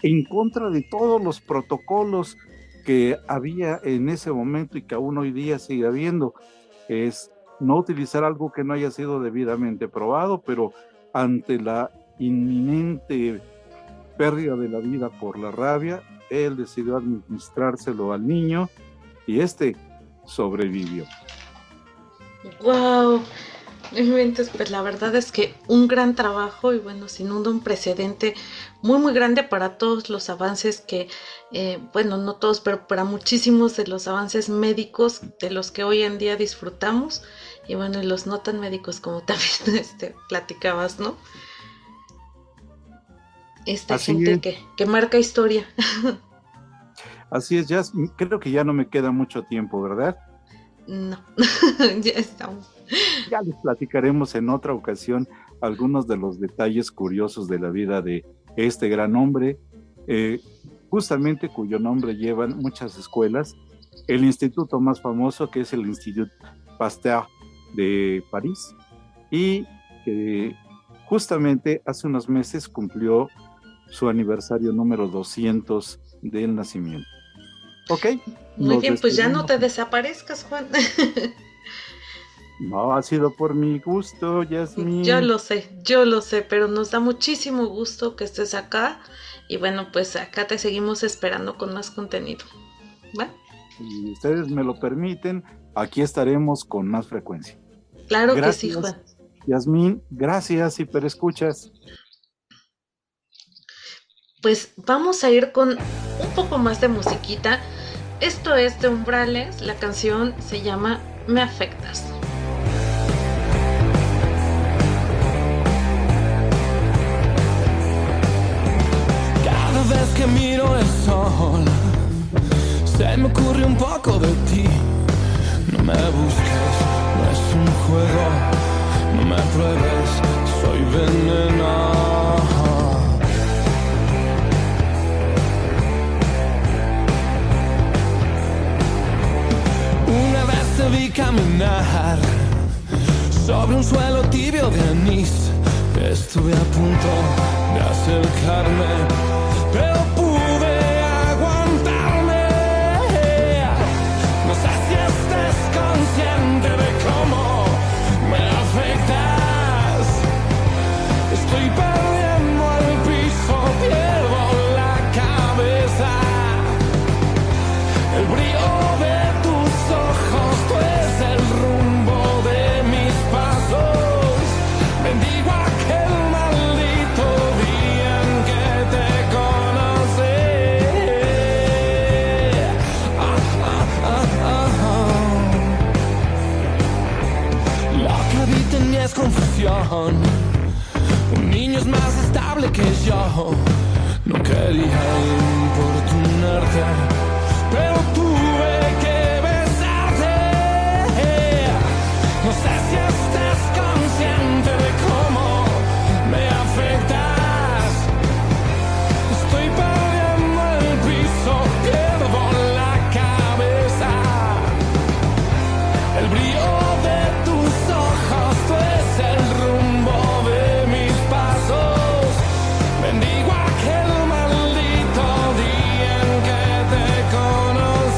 en contra de todos los protocolos que había en ese momento y que aún hoy día sigue habiendo. Es no utilizar algo que no haya sido debidamente probado, pero ante la inminente pérdida de la vida por la rabia, él decidió administrárselo al niño y este sobrevivió. ¡Wow! Pues la verdad es que un gran trabajo y bueno, sin duda un precedente muy muy grande para todos los avances que, no todos, pero para muchísimos de los avances médicos de los que hoy en día disfrutamos y bueno, y los no tan médicos como también platicabas, ¿no? Esta Así gente que marca historia. Así es, ya creo que ya no me queda mucho tiempo, ¿verdad? No, ya estamos. Ya les platicaremos en otra ocasión algunos de los detalles curiosos de la vida de este gran hombre, justamente cuyo nombre llevan muchas escuelas. El instituto más famoso, que es el Institut Pasteur de París, y que justamente hace unos meses cumplió su aniversario número 200 del nacimiento. ¿Ok? Muy bien, pues ya no te desaparezcas, Juan. No, ha sido por mi gusto, Yasmín. Yo lo sé, pero nos da muchísimo gusto que estés acá. Y bueno, pues acá te seguimos esperando con más contenido. ¿Va? Si ustedes me lo permiten, aquí estaremos con más frecuencia. Claro Gracias, que sí, Juan. Yasmín, gracias, Hiperescuchas. Pues vamos a ir con un poco más de musiquita. Esto es de Umbrales, la canción se llama Me Afectas. Cada vez que miro el sol, se me ocurre un poco de ti. No me busques, no es un juego, no me pruebes, soy veneno. Una vez te vi caminar sobre un suelo tibio de anís. Estuve a punto de acercarme, pero pude aguantarme. No sé si estés consciente de cómo me afectas. Estoy perdiendo el piso, pierdo la cabeza. El brillo de tus ojos, tú eres el rumbo de mis pasos. Bendigo aquel maldito día en que te conocí. Lo que vi tenías confusión. Un niño es más estable que yo. No quería importunarte, pero tuve que besarte. No sé si estás consciente de cómo me afectas. Estoy perdiendo el piso, pierdo la cabeza. El brillo de tus ojos, tú eres el rumbo de mis pasos. Bendigo aquel maldito día en que te conocí.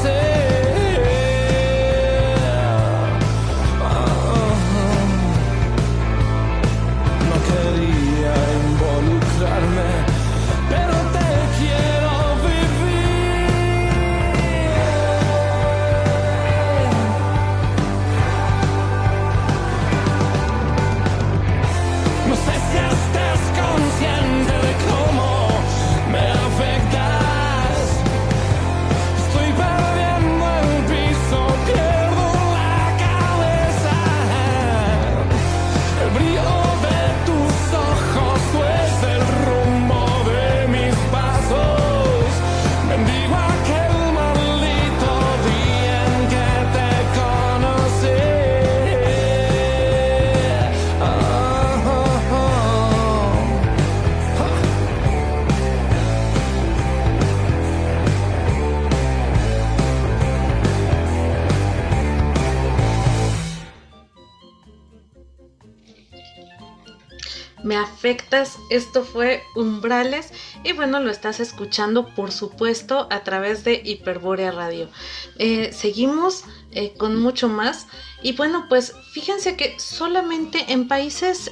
Me afectas, esto fue Umbrales y bueno, lo estás escuchando por supuesto a través de Hiperbórea Radio. Seguimos con mucho más y bueno, pues fíjense que solamente en países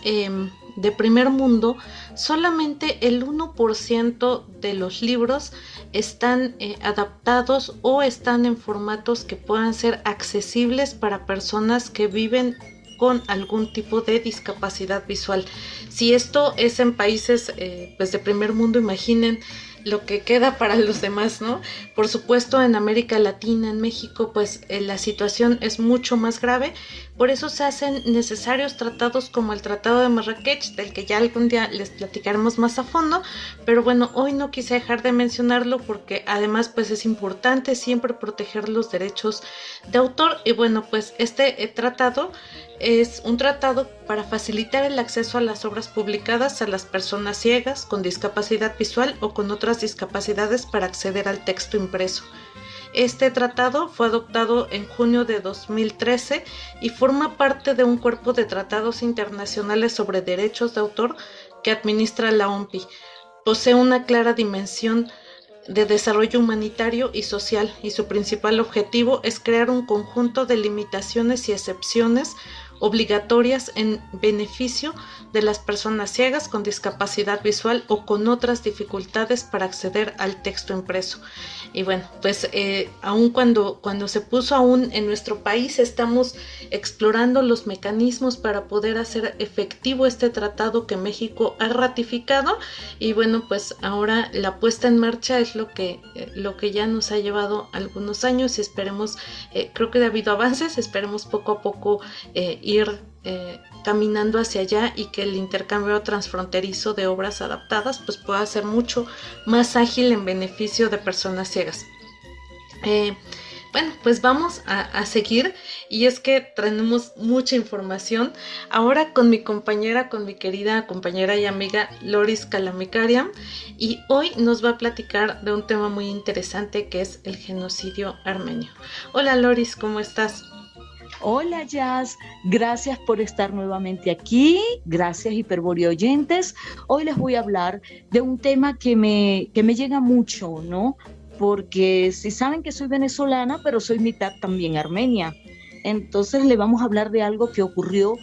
de primer mundo, solamente el 1% de los libros están adaptados o están en formatos que puedan ser accesibles para personas que viven con algún tipo de discapacidad visual. Si esto es en países pues de primer mundo, imaginen lo que queda para los demás, ¿no? Por supuesto, en América Latina, en México, pues la situación es mucho más grave. Por eso se hacen necesarios tratados como el Tratado de Marrakech, del que ya algún día les platicaremos más a fondo. Pero bueno, hoy no quise dejar de mencionarlo porque además pues es importante siempre proteger los derechos de autor. Y bueno, pues este tratado es un tratado para facilitar el acceso a las obras publicadas a las personas ciegas, con discapacidad visual o con otras discapacidades para acceder al texto impreso. Este tratado fue adoptado en junio de 2013 y forma parte de un cuerpo de tratados internacionales sobre derechos de autor que administra la OMPI. Posee una clara dimensión de desarrollo humanitario y social y su principal objetivo es crear un conjunto de limitaciones y excepciones obligatorias en beneficio de las personas ciegas con discapacidad visual o con otras dificultades para acceder al texto impreso. Y bueno, pues aún cuando se puso aún en nuestro país, estamos explorando los mecanismos para poder hacer efectivo este tratado que México ha ratificado. Y bueno, pues ahora la puesta en marcha es lo que ya nos ha llevado algunos años y esperemos, creo que ha habido avances, esperemos poco a poco ir caminando hacia allá y que el intercambio transfronterizo de obras adaptadas pues pueda ser mucho más ágil en beneficio de personas ciegas. Bueno, pues vamos a seguir y es que tenemos mucha información ahora con mi querida compañera y amiga Loris Kalamikarian, y hoy nos va a platicar de un tema muy interesante que es el genocidio armenio. Hola Loris, ¿cómo estás? Hola Jazz, gracias por estar nuevamente aquí, gracias Hiperbórea oyentes. Hoy les voy a hablar de un tema que me llega mucho, ¿no? Porque si saben que soy venezolana, pero soy mitad también armenia. Entonces le vamos a hablar de algo que ocurrió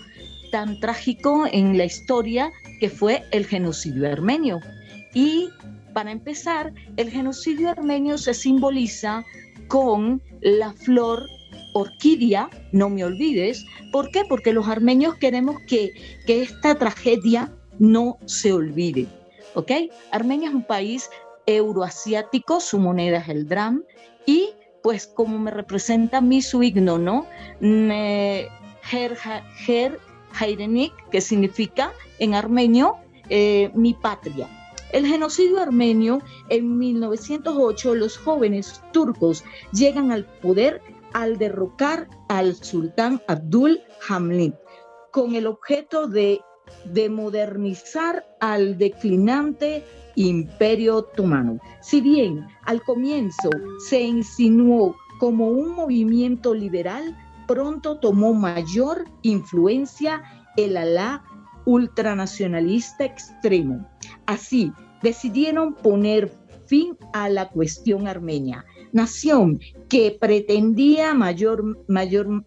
tan trágico en la historia, que fue el genocidio armenio. Y para empezar, el genocidio armenio se simboliza con la flor orquídea, no me olvides. ¿Por qué? Porque los armenios queremos que esta tragedia no se olvide, ¿ok? Armenia es un país euroasiático, su moneda es el dram, y pues como me representa a mí su himno, ¿no? Her Hayrenik, que significa en armenio mi patria. El genocidio armenio, en 1908, los jóvenes turcos llegan al poder al derrocar al sultán Abdul Hamid, con el objeto de modernizar al declinante Imperio Otomano. Si bien al comienzo se insinuó como un movimiento liberal, pronto tomó mayor influencia el alá ultranacionalista extremo. Así, decidieron poner fin a la cuestión armenia, nación que pretendía mayor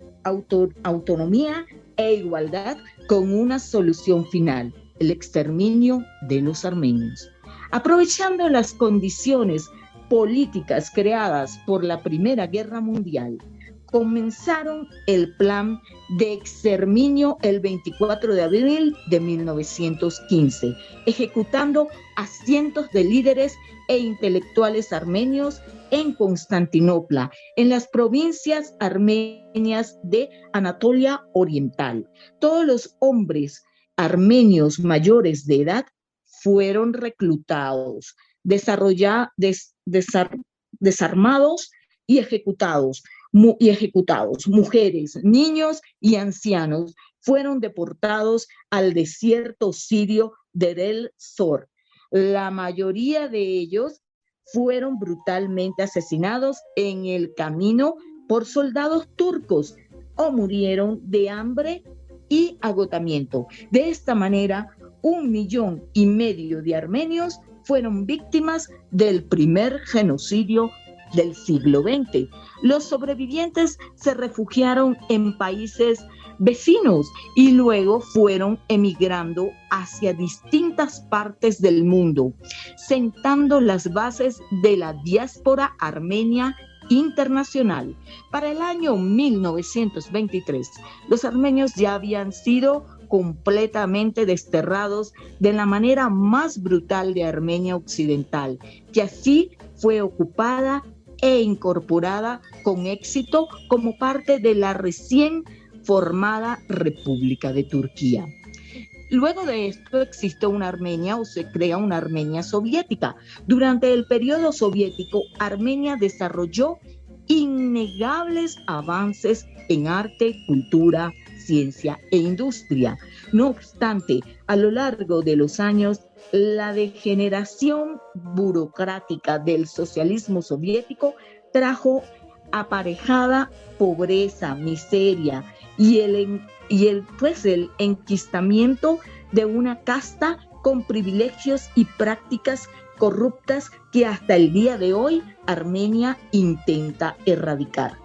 autonomía e igualdad con una solución final, el exterminio de los armenios. Aprovechando las condiciones políticas creadas por la Primera Guerra Mundial, comenzaron el plan de exterminio el 24 de abril de 1915, ejecutando a cientos de líderes e intelectuales armenios en Constantinopla, en las provincias armenias de Anatolia Oriental. Todos los hombres armenios mayores de edad fueron reclutados, desarmados y ejecutados. Mujeres, niños y ancianos fueron deportados al desierto sirio de Deir Zor. La mayoría de ellos fueron brutalmente asesinados en el camino por soldados turcos o murieron de hambre y agotamiento. De esta manera, 1,5 millones de armenios fueron víctimas del primer genocidio del siglo XX. Los sobrevivientes se refugiaron en países vecinos y luego fueron emigrando hacia distintas partes del mundo, sentando las bases de la diáspora armenia internacional. Para el año 1923, los armenios ya habían sido completamente desterrados de la manera más brutal de Armenia Occidental, que así fue ocupada e incorporada con éxito como parte de la recién formada República de Turquía. Luego de esto existe una Armenia o se crea una Armenia soviética. Durante el periodo soviético, Armenia desarrolló innegables avances en arte, cultura, ciencia e industria. No obstante, a lo largo de los años, la degeneración burocrática del socialismo soviético trajo aparejada pobreza, miseria y el enquistamiento de una casta con privilegios y prácticas corruptas que hasta el día de hoy Armenia intenta erradicar.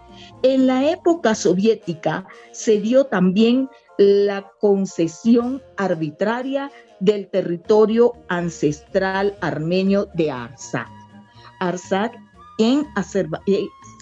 En la época soviética se dio también la concesión arbitraria del territorio ancestral armenio de Artsaj. Artsaj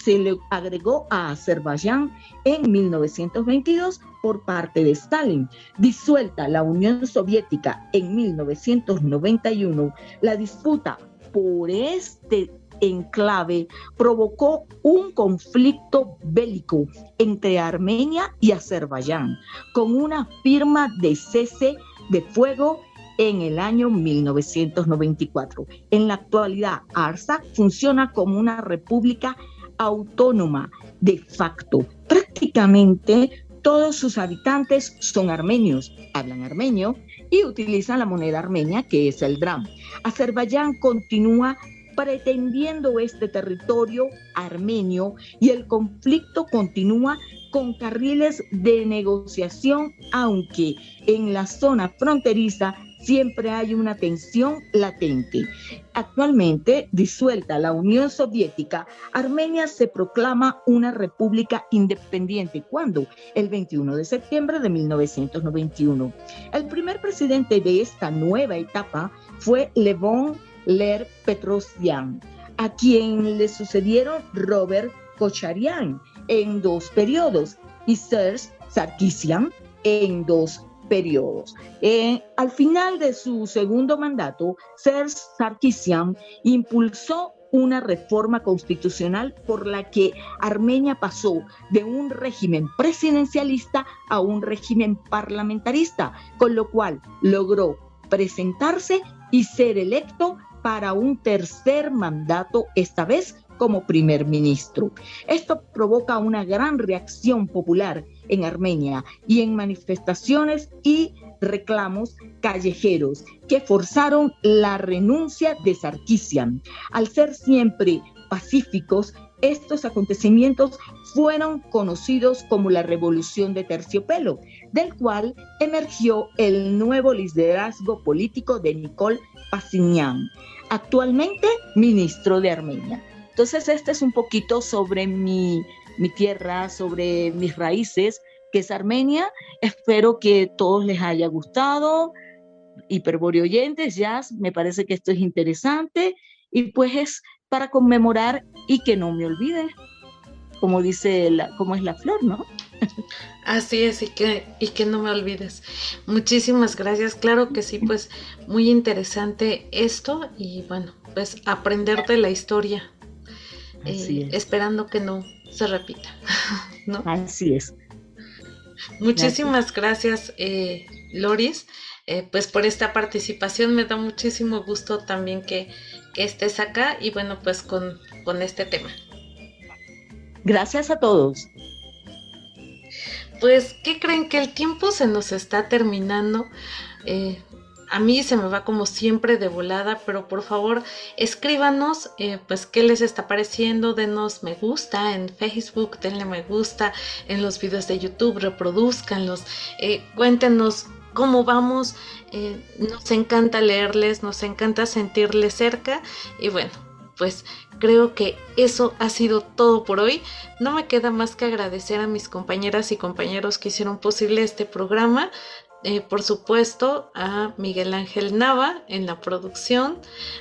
se le agregó a Azerbaiyán en 1922 por parte de Stalin. Disuelta la Unión Soviética en 1991, la disputa por este enclave provocó un conflicto bélico entre Armenia y Azerbaiyán, con una firma de cese de fuego en el año 1994. En la actualidad, Artsaj funciona como una república autónoma de facto. Prácticamente todos sus habitantes son armenios, hablan armenio y utilizan la moneda armenia, que es el dram. Azerbaiyán continúa pretendiendo este territorio armenio y el conflicto continúa con carriles de negociación, aunque en la zona fronteriza siempre hay una tensión latente. Actualmente, disuelta la Unión Soviética, Armenia se proclama una república independiente. ¿Cuándo? El 21 de septiembre de 1991. El primer presidente de esta nueva etapa fue Levon Ler-Petrosyan, a quien le sucedieron Robert Kocharian en 2 periodos y Serge Sarkisian en 2 periodos. Al final de su segundo mandato, Serge Sarkisian impulsó una reforma constitucional por la que Armenia pasó de un régimen presidencialista a un régimen parlamentarista, con lo cual logró presentarse y ser electo para un tercer mandato, esta vez como primer ministro. Esto provoca una gran reacción popular en Armenia y en manifestaciones y reclamos callejeros que forzaron la renuncia de Sarkisian. Al ser siempre pacíficos, estos acontecimientos fueron conocidos como la Revolución de Terciopelo, del cual emergió el nuevo liderazgo político de Nikol Pashinyan, actualmente ministro de Armenia. Entonces, este es un poquito sobre mi tierra, sobre mis raíces, que es Armenia. Espero que todos les haya gustado. Hiperbóreo oyentes, Jazz, me parece que esto es interesante y pues es para conmemorar y que no me olvide, como dice como es la flor, ¿no? Así es, y que no me olvides. Muchísimas gracias, claro que sí, pues muy interesante esto y bueno, pues aprender de la historia, esperando que no se repita, ¿no? Así es. Muchísimas gracias, Loris, pues por esta participación. Me da muchísimo gusto también que estés acá y bueno, pues con este tema. Gracias a todos. Pues, ¿qué creen? Que el tiempo se nos está terminando. A mí se me va como siempre de volada, pero por favor escríbanos pues qué les está pareciendo, denos me gusta en Facebook, denle me gusta en los videos de YouTube, reproduzcanlos, cuéntenos cómo vamos. Nos encanta leerles, nos encanta sentirles cerca y bueno, pues creo que eso ha sido todo por hoy. No me queda más que agradecer a mis compañeras y compañeros que hicieron posible este programa. Por supuesto a Miguel Ángel Nava en la producción,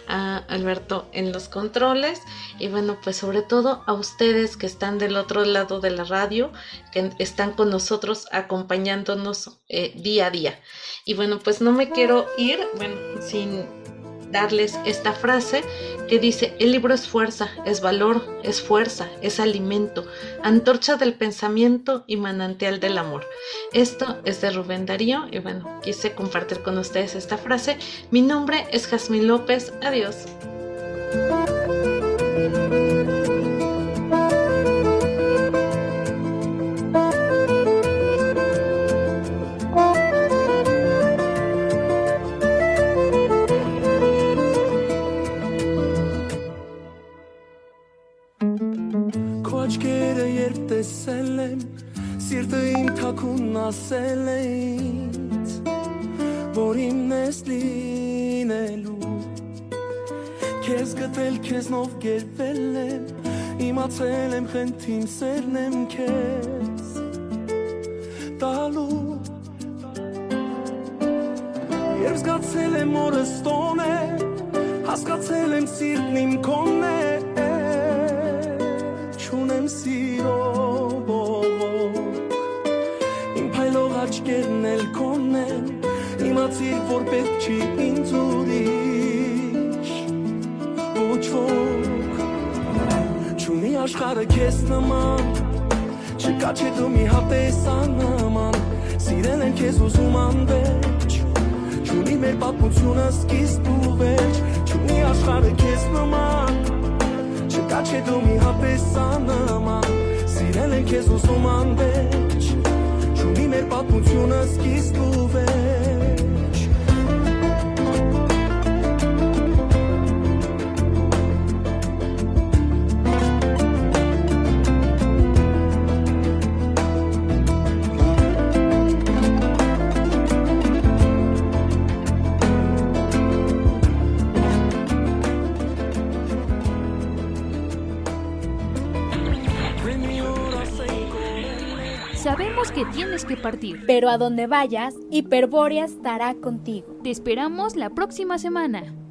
a Alberto en los controles y bueno, pues sobre todo a ustedes que están del otro lado de la radio, que están con nosotros acompañándonos día a día. Y bueno, pues no me quiero ir, sin darles esta frase que dice: el libro es fuerza, es valor, es fuerza, es alimento, antorcha del pensamiento y manantial del amor. Esto es de Rubén Darío y bueno, quise compartir con ustedes esta frase. Mi nombre es Jazmín López, adiós. Սիրտը իմ թաքուն ասել էինց, որ իմն ես լինելու, քեզ գտել քեզնով գերվել եմ, իմացել եմ խենթին սերն եմ քեզ տալու, երբ զգացել եմ օրս տոն է, հասկացել եմ սիրտն իմ քոնն է, չունեմ սիրով աչքերն էլ քոնն են, իմացիր, որ պետք չի ինձ ուրիշ, ոչ ոք, չունի աշխարհը քեզ նման, չկա չէ դու մի հատեսան նման, սիրել են քեզ ուզում անվերջ, չունի մեր պատմությունը սկիզբ ու վերջ, չունի աշխարհը քեզ նման, չկա չէ դու մի հատեսան նման, սիրել են քեզ ուզում անվերջ, Չունի մեր պատմությունը սկիզբ ու վերջ Sabemos que tienes que partir, pero a donde vayas, Hiperbórea estará contigo. Te esperamos la próxima semana.